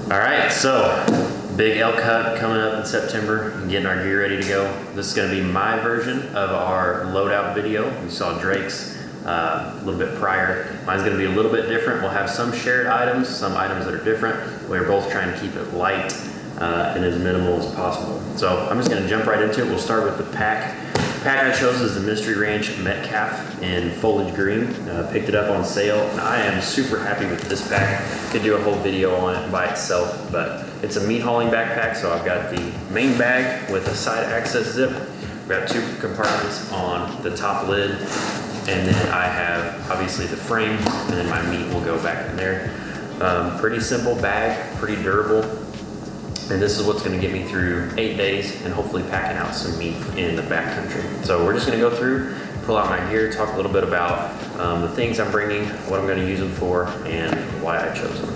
All right, so big elk hunt coming up in September and getting our gear ready to go. This is going to be my version of our loadout video. We saw Drake's a little bit prior. Mine's going to be a little bit different. We'll have some shared items, some items that are different. We're both trying to keep it light and as minimal as possible. So I'm just going to jump right into it. We'll start with the pack. The pack I chose is the Mystery Ranch Metcalf in foliage green. Picked it up on sale, and I am super happy with this pack. Could do a whole video on it by itself, but it's a meat hauling backpack. So I've got the main bag with a side access zip. We've got two compartments on the top lid, and then I have obviously the frame, and then my meat will go back in there. Pretty simple bag, pretty durable. And this is what's going to get me through 8 days and hopefully packing out some meat in the backcountry. So we're just going to go through, pull out my gear, talk a little bit about the things I'm bringing, what I'm going to use them for, and why I chose them.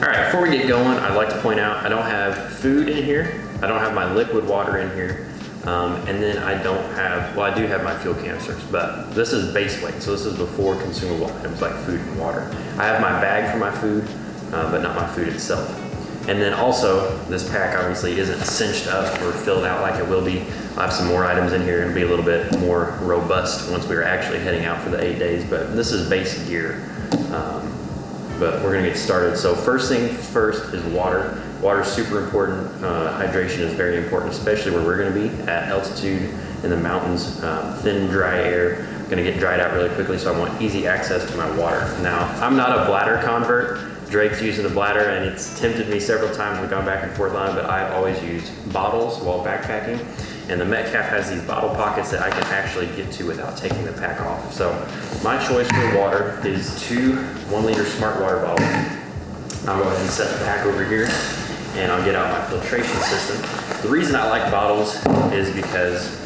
All right, before we get going, I'd like to point out I don't have food in here. I don't have my liquid water in here. And then I don't have, well, I do have my fuel canisters, but this is base weight. So this is before consumable items like food and water. I have my bag for my food, but not my food itself. And then also, this pack obviously isn't cinched up or filled out like it will be. I'll have some more items in here and be a little bit more robust once we are actually heading out for the 8 days, but this is basic gear. But we're gonna get started. So first thing first is water. Water is super important. Hydration is very important, especially where we're gonna be at altitude in the mountains. Thin, dry air, gonna get dried out really quickly, so I want easy access to my water. Now, I'm not a bladder convert. Drake's using a bladder, and it's tempted me several times. We've gone back and forth on it, but I've always used bottles while backpacking. And the Metcalf has these bottle pockets that I can actually get to without taking the pack off. So my choice for water is two 1 liter smart water bottles. I'll go ahead and set the pack over here, and I'll get out my filtration system. The reason I like bottles is because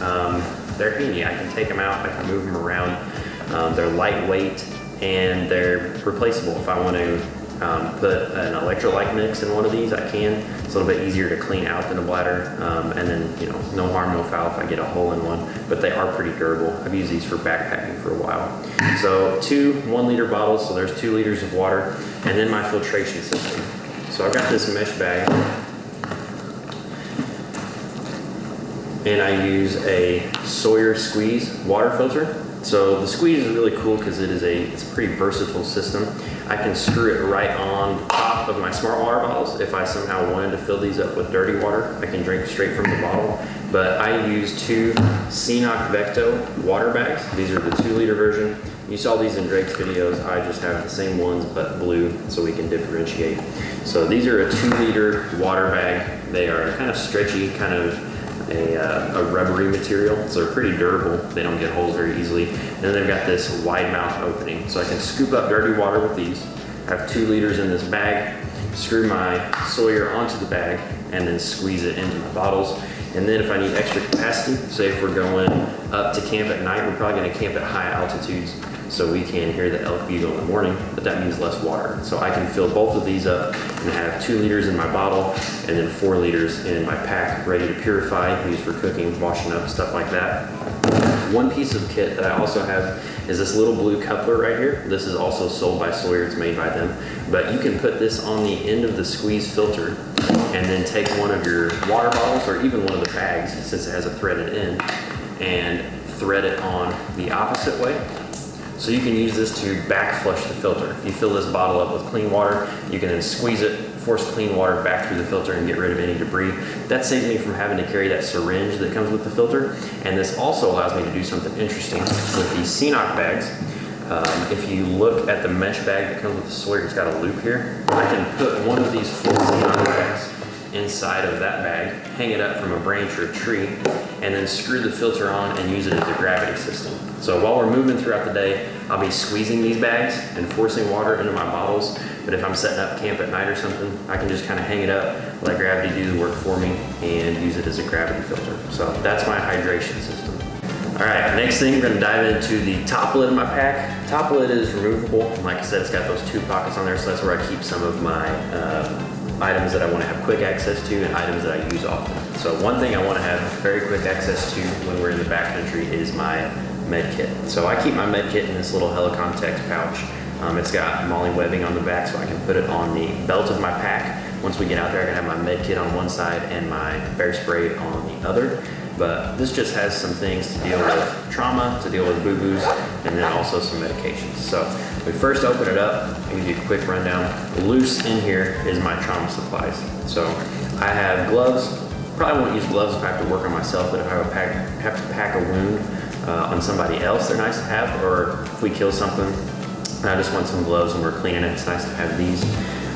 they're handy. I can take them out, I can move them around. They're lightweight, and they're replaceable. If I want to put an electrolyte mix in one of these, I can. It's a little bit easier to clean out than a bladder, and then, you know, no harm, no foul if I get a hole in one, but they are pretty durable. I've used these for backpacking for a while. So two 1 liter bottles, so there's 2 liters of water, and then my filtration system. So I've got this mesh bag, and I use a Sawyer Squeeze water filter. So the Squeeze is really cool because it's a pretty versatile system. I can screw it right on top of my smart water bottles. If I somehow wanted to fill these up with dirty water, I can drink straight from the bottle. But I use two Senoc Vecto water bags. These are the 2 liter version. You saw these in Drake's videos. I just have the same ones but blue so we can differentiate. So these are a 2 liter water bag. They are kind of stretchy, kind of a rubbery material, so they're pretty durable. They don't get holes very easily. And then they've got this wide mouth opening, so I can scoop up dirty water with these. I have 2 liters in this bag, screw my Sawyer onto the bag, and then squeeze it into my bottles. And then if I need extra capacity, say if we're going up to camp at night, we're probably gonna camp at high altitudes so we can hear the elk bugle in the morning, but that means less water. So I can fill both of these up and have 2 liters in my bottle and then 4 liters in my pack ready to purify, use for cooking, washing up, stuff like that. One piece of kit that I also have is this little blue coupler right here. This is also sold by Sawyer, it's made by them. But you can put this on the end of the squeeze filter and then take one of your water bottles or even one of the bags, since it has a threaded end, and thread it on the opposite way. So you can use this to back flush the filter. If you fill this bottle up with clean water, you can then squeeze it, force clean water back through the filter and get rid of any debris. That saves me from having to carry that syringe that comes with the filter. And this also allows me to do something interesting with these Senoc bags. If you look at the mesh bag that comes with the Sawyer, it's got a loop here. I can put one of these full Senoc bags inside of that bag, hang it up from a branch or a tree, and then screw the filter on and use it as a gravity system. So while we're moving throughout the day, I'll be squeezing these bags and forcing water into my bottles. But if I'm setting up camp at night or something, I can just kind of hang it up, let gravity do the work for me, and use it as a gravity filter. So that's my hydration system. All right, next thing, we're gonna dive into the top lid of my pack. Top lid is removable. Like I said, it's got those 2 pockets on there, so that's where I keep some of my items that I want to have quick access to and items that I use often. So one thing I want to have very quick access to when we're in the backcountry is my med kit. So I keep my med kit in this little Helicontex pouch. It's got MOLLE webbing on the back so I can put it on the belt of my pack Once we get out there, I'm gonna have my med kit on one side and my bear spray on the other. But this just has some things to deal with trauma, to deal with boo-boos, and then also some medications. So we first open it up, I'll give you a quick rundown. Loose in here is my trauma supplies. So I have gloves. Probably won't use gloves if I have to work on myself, but if I have to pack a wound on somebody else, they're nice to have. Or if we kill something, I just want some gloves when we're cleaning it. It's nice to have these.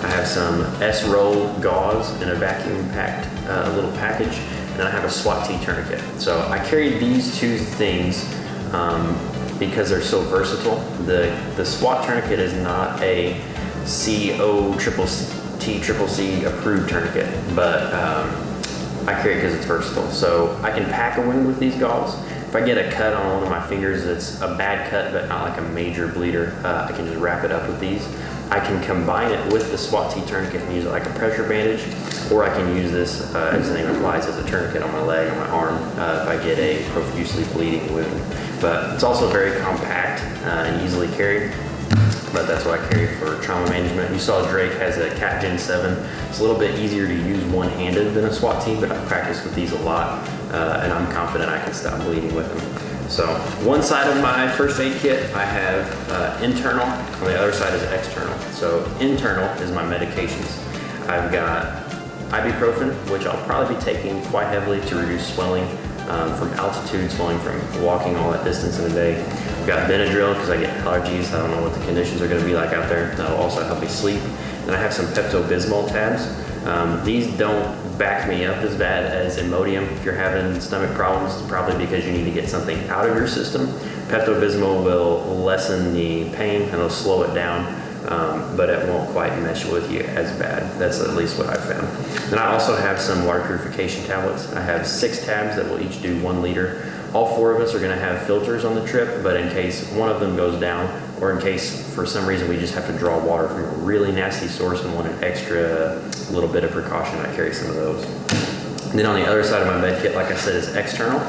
I have some S-roll gauze in a vacuum packed little package, and then I have a SWAT T tourniquet. So I carry these two things because they're so versatile. The SWAT tourniquet is not a COCCC approved tourniquet, but I carry it because it's versatile. So I can pack a wound with these gauze. If I get a cut on one of my fingers that's a bad cut but not like a major bleeder, I can just wrap it up with these. I can combine it with the SWAT T tourniquet and use it like a pressure bandage, or I can use this, as the name implies, as a tourniquet on my leg, on my arm, if I get a profusely bleeding wound. But it's also very compact and easily carried. But that's what I carry for trauma management. You saw Drake has a Cat Gen 7. It's a little bit easier to use one-handed than a SWAT T, but I practice with these a lot, and I'm confident I can stop bleeding with them. So one side of my first aid kit, I have internal, on the other side is external. So internal is my medications. I've got ibuprofen, which I'll probably be taking quite heavily to reduce swelling from altitude, swelling from walking all that distance in a day. I've got Benadryl because I get allergies. I don't know what the conditions are going to be like out there. That'll also help me sleep. And I have some Pepto-Bismol tabs. These don't back me up as bad as Imodium. If you're having stomach problems, it's probably because you need to get something out of your system. Pepto-Bismol will lessen the pain and it'll slow it down, but it won't quite mesh with you as bad. That's at least what I've found. Then I also have some water purification tablets. I have 6 tabs that will each do 1 liter. All 4 of us are gonna have filters on the trip, but in case one of them goes down, or in case for some reason we just have to draw water from a really nasty source and want an extra little bit of precaution, I carry some of those. And then on the other side of my med kit, like I said, is external.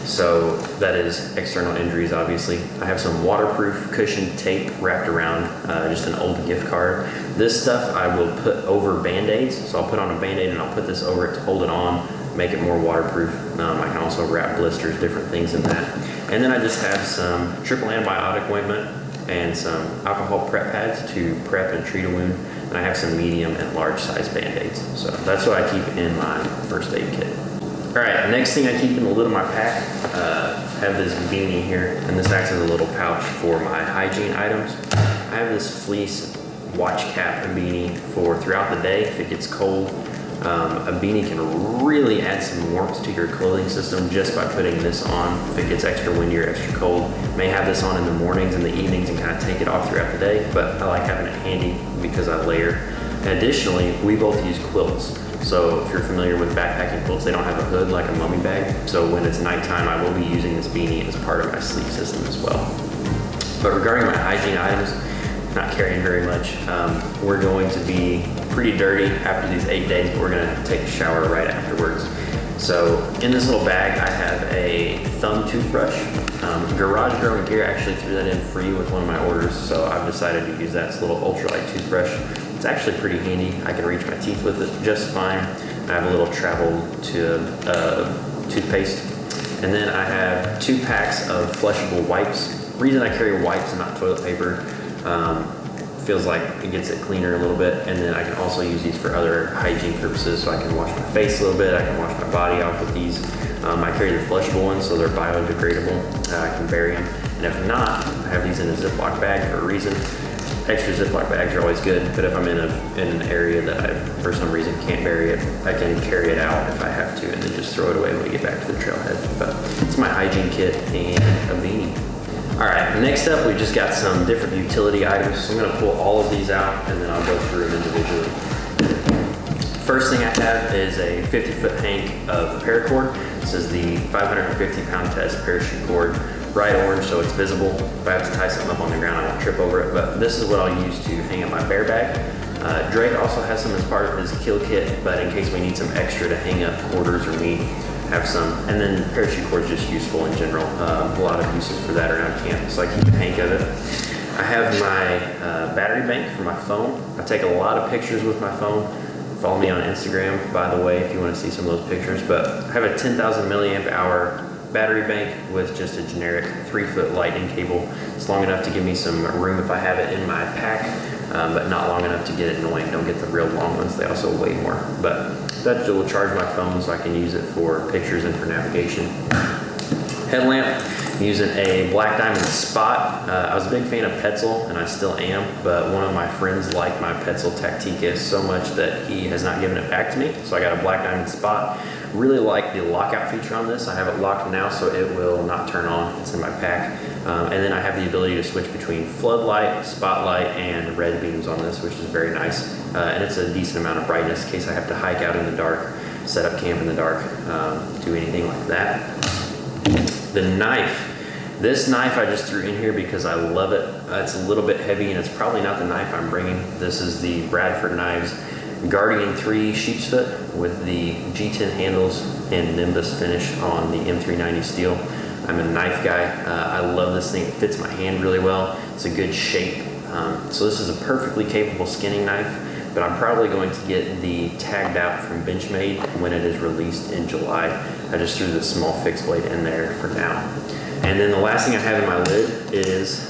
So that is external injuries, obviously. I have some waterproof cushion tape wrapped around just an old gift card. This stuff I will put over Band-Aids. So I'll put on a Band-Aid and I'll put this over it to hold it on, make it more waterproof. I can also wrap blisters, different things in that. And then I just have some triple antibiotic ointment and some alcohol prep pads to prep and treat a wound. And I have some medium and large size Band-Aids. So that's what I keep in my first aid kit. All right, next thing I keep in the lid of my pack, I have this beanie here, and this acts as a little pouch for my hygiene items. I have this fleece watch cap and beanie for throughout the day if it gets cold. A beanie can really add some warmth to your clothing system just by putting this on. If it gets extra windy or extra cold, you may have this on in the mornings and the evenings and kind of take it off throughout the day, but I like having it handy because I layer. And additionally, we both use quilts. So if you're familiar with backpacking quilts, they don't have a hood like a mummy bag. So when it's nighttime, I will be using this beanie as part of my sleep system as well. But regarding my hygiene items, not carrying very much. We're going to be pretty dirty after these 8 days, but we're gonna take a shower right afterwards. So in this little bag, I have a thumb toothbrush. Garage Growing Gear actually threw that in free with one of my orders, so I've decided to use that. It's a little ultralight toothbrush. It's actually pretty handy. I can reach my teeth with it just fine. I have a little travel toothpaste. And then I have 2 packs of flushable wipes. The reason I carry wipes and not toilet paper, feels like it gets it cleaner a little bit. And then I can also use these for other hygiene purposes. So I can wash my face a little bit. I can wash my body off with these. I carry the flushable ones, so they're biodegradable. I can bury them. And if not, I have these in a Ziploc bag for a reason. Extra Ziploc bags are always good, but if I'm in an area that I, for some reason, can't bury it, I can carry it out if I have to, and then just throw it away when we get back to the trailhead. But it's my hygiene kit and a beanie. All right, next up, we just got some different utility items. So I'm gonna pull all of these out, and then I'll go through them individually. First thing I have is a 50-foot hank of paracord. This is the 550-pound test parachute cord. Bright orange, so it's visible. If I have to tie something up on the ground, I won't trip over it, but this is what I'll use to hang up my bear bag. Drake also has some as part of his kill kit, but in case we need some extra to hang up quarters or meat, have some. And then parachute cord is just useful in general. A lot of uses for that around camp, so I keep a hank of it. I have my battery bank for my phone. I take a lot of pictures with my phone. Follow me on Instagram, by the way, if you want to see some of those pictures. But I have a 10,000 milliamp hour battery bank with just a generic 3-foot lightning cable. It's long enough to give me some room if I have it in my pack, but not long enough to get it annoying. Don't get the real long ones, they also weigh more. But that will charge my phone so I can use it for pictures and for navigation. Headlamp, I'm using a Black Diamond Spot. I was a big fan of Petzl, and I still am, but one of my friends liked my Petzl Tactica so much that he has not given it back to me, so I got a Black Diamond Spot. Really like the lockout feature on this. I have it locked now, so it will not turn on. It's in my pack. And then I have the ability to switch between floodlight, spotlight, and red beams on this, which is very nice. And it's a decent amount of brightness in case I have to hike out in the dark, set up camp in the dark, do anything like that. The knife. This knife I just threw in here because I love it. It's a little bit heavy, and it's probably not the knife I'm bringing. This is the Bradford Knives Guardian 3 sheep's foot with the G10 handles and Nimbus finish on the M390 steel. I'm a knife guy. I love this thing. It fits my hand really well. It's a good shape. So this is a perfectly capable skinning knife, but I'm probably going to get the tagged out from Benchmade when it is released in July. I just threw the small fixed blade in there for now. And then the last thing I have in my lid is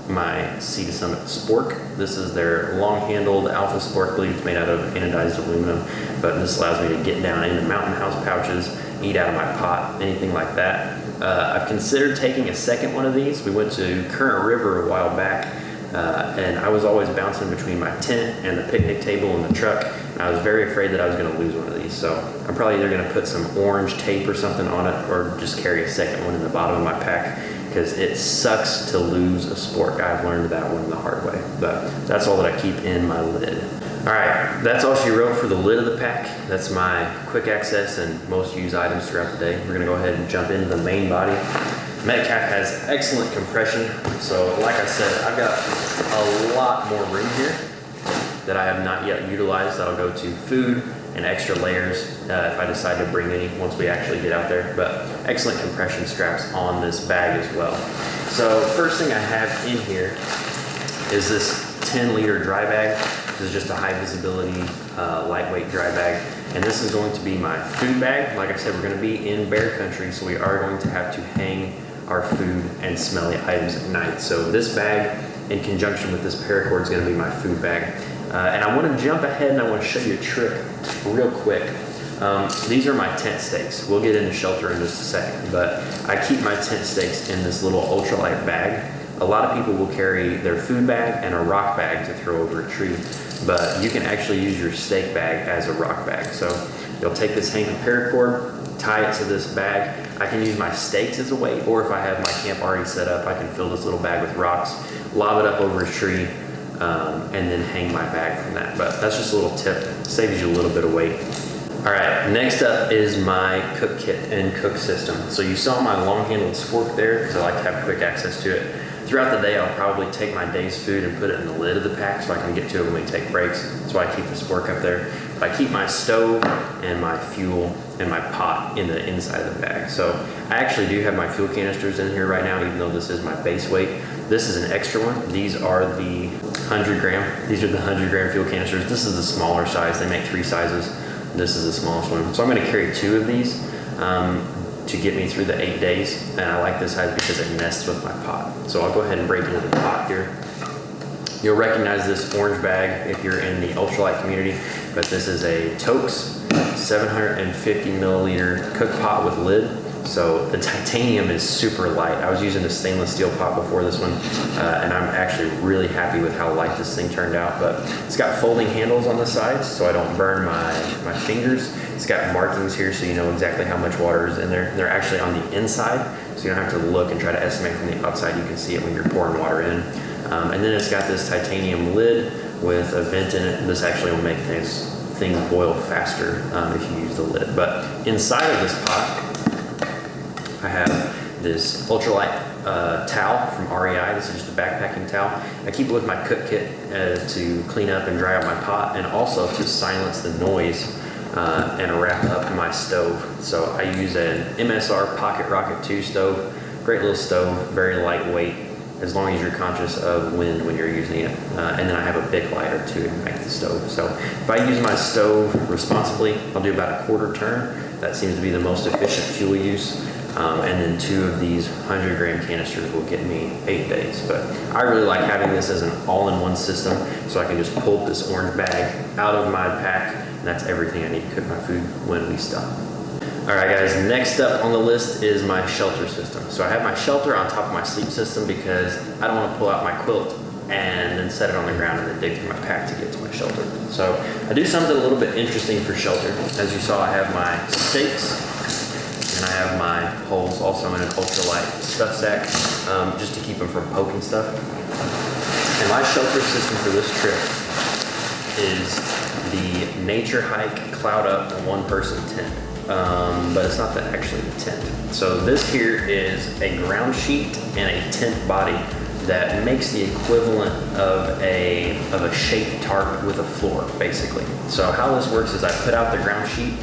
my Sea to Summit Spork. This is their long-handled Alpha Spork. I believe it's made out of anodized aluminum, but this allows me to get down into mountain house pouches, eat out of my pot, anything like that. I've considered taking a second one of these. We went to Current River a while back, and I was always bouncing between my tent and the picnic table in the truck. And I was very afraid that I was going to lose one of these, so I'm probably either going to put some orange tape or something on it, or just carry a second one in the bottom of my pack, because it sucks to lose a Spork. I've learned that one the hard way, but that's all that I keep in my lid. All right, that's all she wrote for the lid of the pack. That's my quick access and most used items throughout the day. We're gonna go ahead and jump into the main body. Metcalf has excellent compression. So like I said, I've got a lot more room here that I have not yet utilized. That'll go to food and extra layers if I decide to bring any once we actually get out there. But excellent compression straps on this bag as well. So first thing I have in here is this 10-liter dry bag. This is just a high visibility, lightweight dry bag. And this is going to be my food bag. Like I said, we're gonna be in bear country, so we are going to have to hang our food and smelly items at night. So this bag, in conjunction with this paracord, is gonna be my food bag. And I wanna jump ahead and I wanna show you a trick real quick. These are my tent stakes. We'll get into shelter in just a second, but I keep my tent stakes in this little ultralight bag. A lot of people will carry their food bag and a rock bag to throw over a tree, but you can actually use your stake bag as a rock bag. So you'll take this hank of paracord, tie it to this bag. I can use my stakes as a weight, or if I have my camp already set up, I can fill this little bag with rocks, lob it up over a tree, and then hang my bag from that. But that's just a little tip, saves you a little bit of weight. All right, next up is my cook kit and cook system. So you saw my long-handled spork there, because I like to have quick access to it. Throughout the day, I'll probably take my day's food and put it in the lid of the pack so I can get to it when we take breaks. That's why I keep the spork up there. But I keep my stove and my fuel and my pot in the inside of the bag. So I actually do have my fuel canisters in here right now, even though this is my base weight. This is an extra one. These are the 100 gram. These are the 100 gram fuel canisters. This is the smaller size. They make 3 sizes. This is the smallest one. So I'm gonna carry 2 of these to get me through the 8 days. And I like this size because it nests with my pot. So I'll go ahead and break into the pot here. You'll recognize this orange bag if you're in the ultralight community, but this is a Toaks 750 milliliter cook pot with lid. So the titanium is super light. I was using a stainless steel pot before this one, and I'm actually really happy with how light this thing turned out. But it's got folding handles on the sides so I don't burn my fingers. It's got markings here so you know exactly how much water is in there. They're actually on the inside, so you don't have to look and try to estimate from the outside. You can see it when you're pouring water in. And then it's got this titanium lid with a vent in it. This actually will make things boil faster if you use the lid. But inside of this pot, I have this ultralight towel from REI. This is just a backpacking towel. I keep it with my cook kit to clean up and dry out my pot, and also to silence the noise and wrap up my stove. So I use an MSR Pocket Rocket 2 stove. Great little stove, very lightweight. as long as you're conscious of wind when you're using it. And then I have a Bic lighter to ignite the stove. So if I use my stove responsibly, I'll do about a quarter turn. That seems to be the most efficient fuel use. And then 2 of these 100-gram canisters will get me 8 days. But I really like having this as an all-in-one system, so I can just pull this orange bag out of my pack, and that's everything I need to cook my food when we stop. All right, guys, next up on the list is my shelter system. So I have my shelter on top of my sleep system because I don't want to pull out my quilt and then set it on the ground and then dig through my pack to get to my shelter. So I do something a little bit interesting for shelter. As you saw, I have my stakes, and I have my poles also in an ultralight stuff sack, just to keep them from poking stuff. And my shelter system for this trip is the Nature Hike Cloud Up 1-person tent. But it's not actually the tent. So this here is a ground sheet and a tent body that makes the equivalent of a shaped tarp with a floor, basically. So how this works is I put out the ground sheet,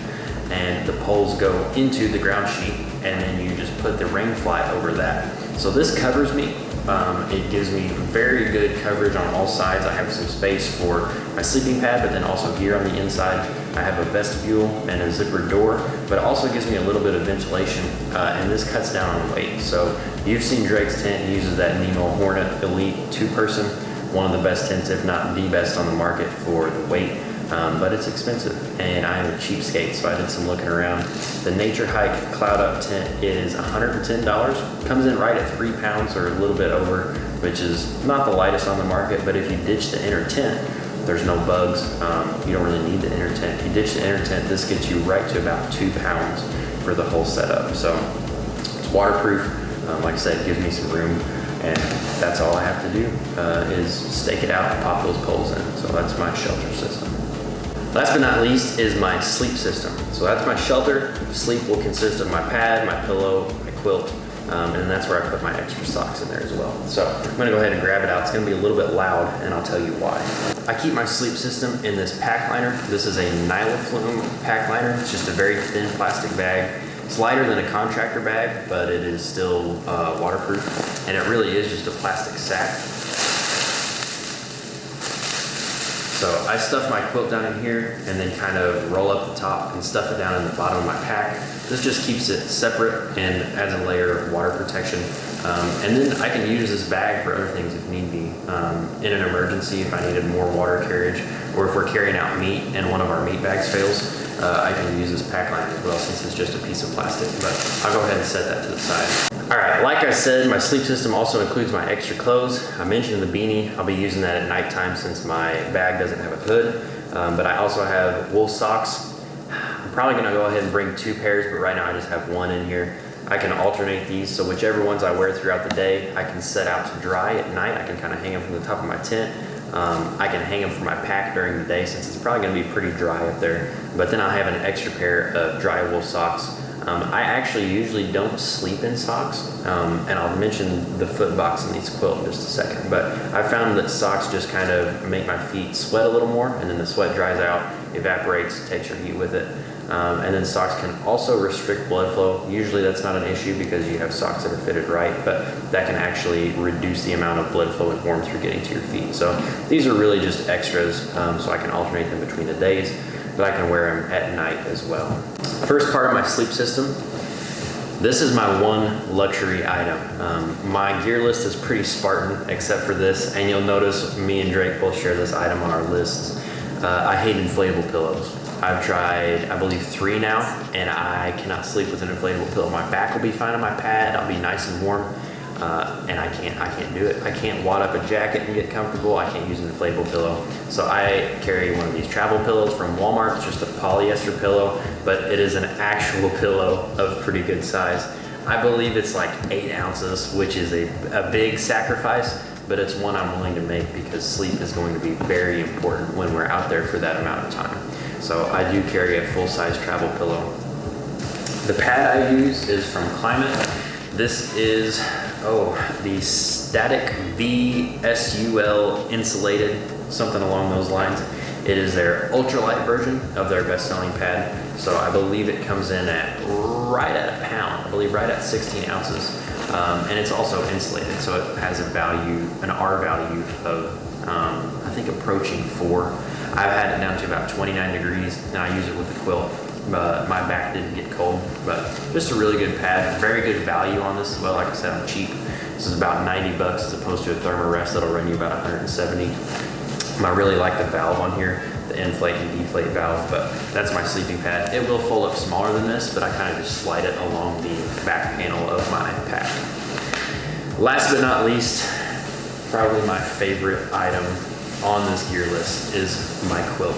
and the poles go into the ground sheet, and then you just put the rain fly over that. So this covers me. It gives me very good coverage on all sides. I have some space for my sleeping pad, but then also gear on the inside. I have a vestibule and a zippered door, but it also gives me a little bit of ventilation, and this cuts down on weight. So you've seen Drake's tent. He uses that Nemo Hornet Elite 2-person, one of the best tents, if not the best on the market for the weight. But it's expensive, and I am a cheapskate, so I did some looking around. The Nature Hike Cloud Up tent is $110. Comes in right at 3 pounds or a little bit over, which is not the lightest on the market, but if you ditch the inner tent, there's no bugs. You don't really need the inner tent. If you ditch the inner tent, this gets you right to about 2 pounds for the whole setup. So it's waterproof. Like I said, it gives me some room, and that's all I have to do is stake it out and pop those poles in. So that's my shelter system. Last but not least is my sleep system. So that's my shelter. Sleep will consist of my pad, my pillow, my quilt, and then that's where I put my extra socks in there as well. So I'm gonna go ahead and grab it out. It's gonna be a little bit loud, and I'll tell you why. I keep my sleep system in this pack liner. This is a Nylaflume pack liner. It's just a very thin plastic bag. It's lighter than a contractor bag, but it is still waterproof, and it really is just a plastic sack. So I stuff my quilt down in here and then kind of roll up the top and stuff it down in the bottom of my pack. This just keeps it separate and adds a layer of water protection. And then I can use this bag for other things if need be. In an emergency, if I needed more water carriage, or if we're carrying out meat and one of our meat bags fails, I can use this pack liner as well, since it's just a piece of plastic. But I'll go ahead and set that to the side. All right, like I said, my sleep system also includes my extra clothes. I mentioned the beanie. I'll be using that at nighttime since my bag doesn't have a hood. But I also have wool socks. I'm probably gonna go ahead and bring 2 pairs, but right now I just have 1 in here. I can alternate these, so whichever ones I wear throughout the day, I can set out to dry at night. I can kind of hang them from the top of my tent. I can hang them from my pack during the day since it's probably gonna be pretty dry up there. But then I'll have an extra pair of dry wool socks. I actually usually don't sleep in socks, and I'll mention the foot box in these quilt in just a second, but I found that socks just kind of make my feet sweat a little more, and then the sweat dries out, evaporates, takes your heat with it. And then socks can also restrict blood flow. Usually that's not an issue because you have socks that are fitted right, but that can actually reduce the amount of blood flow and warmth you're getting to your feet. So these are really just extras, so I can alternate them between the days, but I can wear them at night as well. First part of my sleep system. This is my one luxury item. My gear list is pretty Spartan except for this, and you'll notice me and Drake both share this item on our lists. I hate inflatable pillows. I've tried, I believe, 3 now, and I cannot sleep with an inflatable pillow. My back will be fine on my pad, I'll be nice and warm, and I can't do it. I can't wad up a jacket and get comfortable. I can't use an inflatable pillow. So I carry one of these travel pillows from Walmart. It's just a polyester pillow, but it is an actual pillow of pretty good size. I believe it's like 8 ounces, which is a big sacrifice, but it's one I'm willing to make because sleep is going to be very important when we're out there for that amount of time. So I do carry a full-size travel pillow. The pad I use is from Climate. This is, the Static V SUL insulated, something along those lines. It is their ultralight version of their best-selling pad. So I believe it comes in at right at a pound. I believe right at 16 ounces. And it's also insulated, so it has a value, an R value of, I think approaching 4. I've had it down to about 29 degrees, and I use it with the quilt. But my back didn't get cold, but just a really good pad. Very good value on this as well. Like I said, I'm cheap. This is about 90 bucks as opposed to a Thermarest that'll run you about 170. I really like the valve on here, the inflate and deflate valve, but that's my sleeping pad. It will fold up smaller than this, but I kind of just slide it along the back panel of my pack. Last but not least, probably my favorite item on this gear list is my quilt.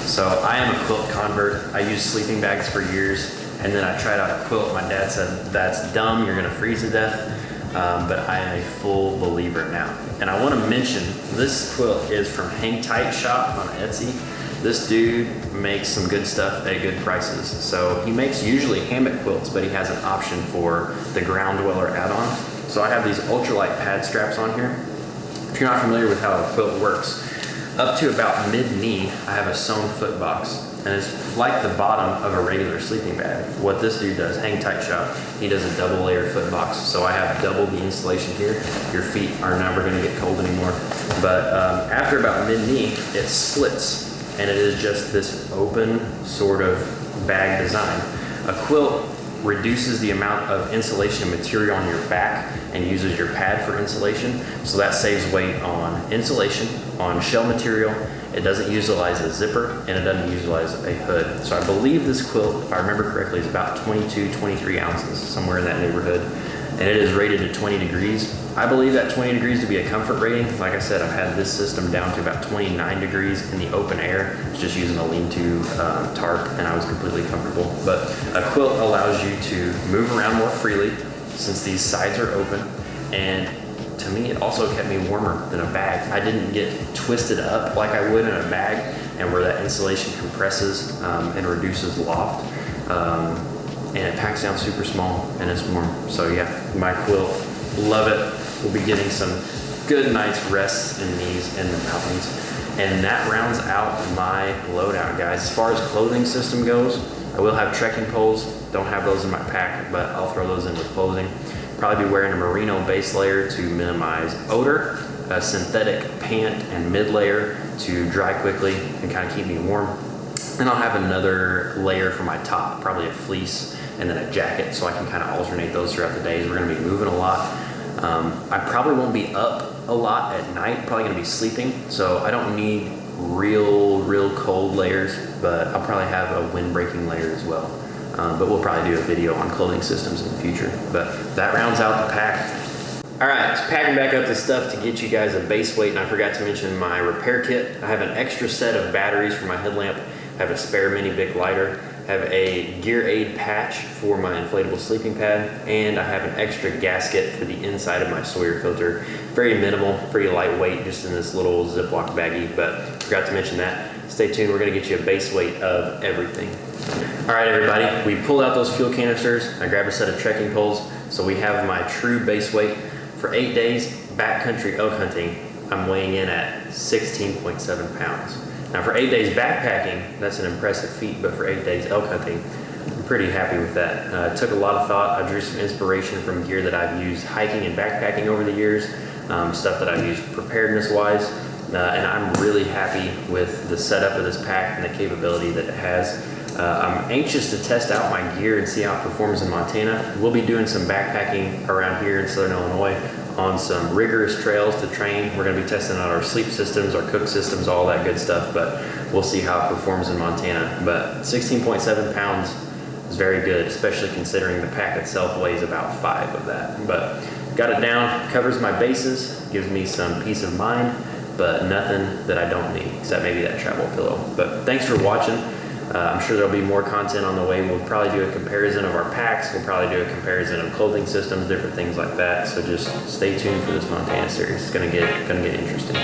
So I am a quilt convert. I used sleeping bags for years, and then I tried out a quilt. My dad said, that's dumb, you're gonna freeze to death. But I am a full believer now. And I wanna mention, this quilt is from Hang Tight Shop on Etsy. This dude makes some good stuff at good prices. So he makes usually hammock quilts, but he has an option for the ground dweller add-on. So I have these ultralight pad straps on here. If you're not familiar with how a quilt works, up to about mid-knee, I have a sewn foot box. And it's like the bottom of a regular sleeping bag. What this dude does, Hang Tight Shop, he does a double layer foot box. So I have double the insulation here. Your feet are never gonna get cold anymore. But after about mid-knee, it splits. And it is just this open sort of bag design. A quilt reduces the amount of insulation material on your back and uses your pad for insulation. So that saves weight on insulation, on shell material. It doesn't utilize a zipper, and it doesn't utilize a hood. So I believe this quilt, if I remember correctly, is about 22, 23 ounces, somewhere in that neighborhood. And it is rated to 20 degrees. I believe that 20 degrees to be a comfort rating. Like I said, I've had this system down to about 29 degrees in the open air. It's just using a lean-to tarp, and I was completely comfortable. But a quilt allows you to move around more freely since these sides are open. And to me, it also kept me warmer than a bag. I didn't get twisted up like I would in a bag, and where that insulation compresses and reduces loft. And it packs down super small and it's warm. So yeah, my quilt, love it. We'll be getting some good night's rests in these in the mountains. And that rounds out my loadout, guys. As far as clothing system goes, I will have trekking poles. Don't have those in my pack, but I'll throw those in with clothing. Probably be wearing a merino base layer to minimize odor, a synthetic pant and mid layer to dry quickly and kind of keep me warm. And I'll have another layer for my top, probably a fleece and then a jacket, so I can kind of alternate those throughout the days. We're gonna be moving a lot. I probably won't be up a lot at night, probably gonna be sleeping, so I don't need real cold layers, but I'll probably have a wind-breaking layer as well. But we'll probably do a video on clothing systems in the future. But that rounds out the pack. All right, so packing back up the stuff to get you guys a base weight, and I forgot to mention my repair kit. I have an extra set of batteries for my headlamp. I have a spare mini Bic lighter. I have a gear aid patch for my inflatable sleeping pad, and I have an extra gasket for the inside of my Sawyer filter. Very minimal, pretty lightweight, just in this little Ziploc baggie, but forgot to mention that. Stay tuned, we're gonna get you a base weight of everything. All right, everybody, we pulled out those fuel canisters. I grabbed a set of trekking poles, so we have my true base weight. For 8 days, backcountry elk hunting, I'm weighing in at 16.7 pounds. Now for 8 days backpacking, that's an impressive feat, but for 8 days elk hunting, I'm pretty happy with that. It took a lot of thought. I drew some inspiration from gear that I've used hiking and backpacking over the years, stuff that I've used preparedness-wise, and I'm really happy with the setup of this pack and the capability that it has. I'm anxious to test out my gear and see how it performs in Montana. We'll be doing some backpacking around here in Southern Illinois on some rigorous trails to train. We're gonna be testing out our sleep systems, our cook systems, all that good stuff, but we'll see how it performs in Montana. But 16.7 pounds is very good, especially considering the pack itself weighs about 5 of that. But got it down, covers my bases, gives me some peace of mind, but nothing that I don't need, except maybe that travel pillow. But thanks for watching. I'm sure there'll be more content on the way. We'll probably do a comparison of our packs. We'll probably do a comparison of clothing systems, different things like that. So just stay tuned for this Montana series. It's gonna get interesting.